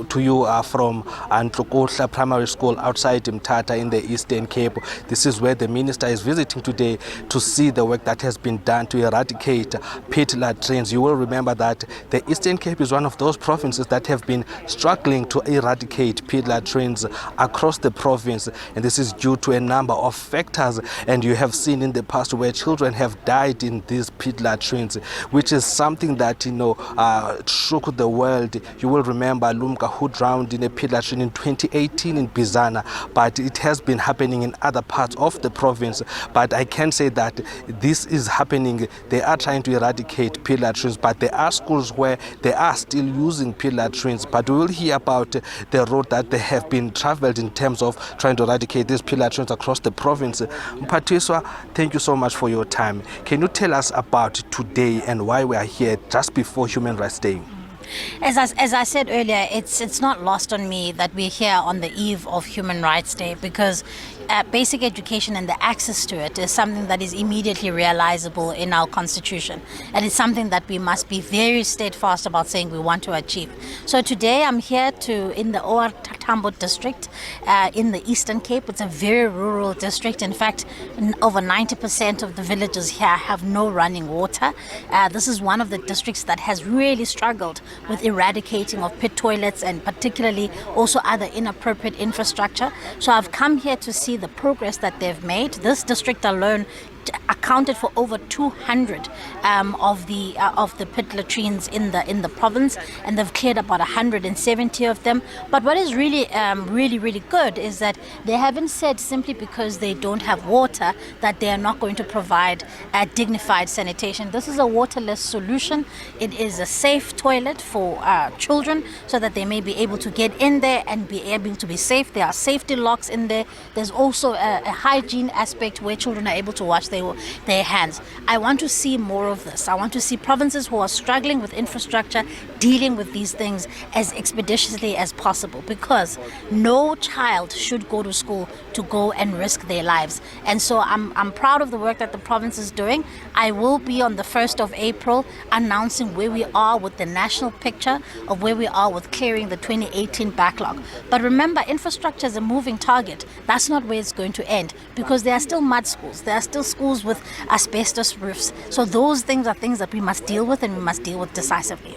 to you from Ntlokotla Primary School outside Mthatha in the Eastern Cape. This is where the Minister is visiting today to see the work that has been done to eradicate pit latrines. You will remember that the Eastern Cape is one of those provinces that have been struggling to eradicate pit latrines across the province, and this is due to a number of factors. And you have seen in the past where children have died in these pit latrines, which is something that shook the world. You will remember Lumka, who drowned in a pit latrine in 2018 in Bizana, but it has been happening in other parts of the province. But I can say that this is happening. They are trying to eradicate pit latrines, but there are schools where they are still using pit latrines. But we will hear about the road that they have been traveled in terms of trying to eradicate these pit latrines across the province. Mphathiswa, thank you so much for your time. Can you tell us about today and why we are here just before Human Rights Day? As I said earlier, it's not lost on me that we're here on the eve of Human Rights Day, because basic education and the access to it is something that is immediately realizable in our constitution, and it's something that we must be very steadfast about saying we want to achieve. So today I'm here in the OR Tambo district in the Eastern Cape. It's a very rural district. In fact, over 90% of the villages here have no running water. This is one of the districts that has really struggled with eradicating of pit toilets, and particularly also other inappropriate infrastructure. So I've come here to see the progress that they've made. This district alone accounted for over 200 of the pit latrines in the province, and they've cleared about 170 of them. But what is really really good is that they haven't said simply because they don't have water that they are not going to provide dignified sanitation. This is a waterless solution. It is a safe toilet for children, so that they may be able to get in there and be able to be safe. There are safety locks in there. There's also a hygiene aspect where children are able to wash their hands. I want to see more of this. I want to see provinces who are struggling with infrastructure dealing with these things as expeditiously as possible, because no child should go to school to go and risk their lives. And so I'm proud of the work that the province is doing. I will be on the 1st of April announcing where we are with the national picture of where we are with clearing the 2018 backlog. But remember, infrastructure is a moving target. That's not where it's going to end, because there are still mud schools. There are still schools with asbestos roofs. So those things are things that we must deal with, and we must deal with decisively.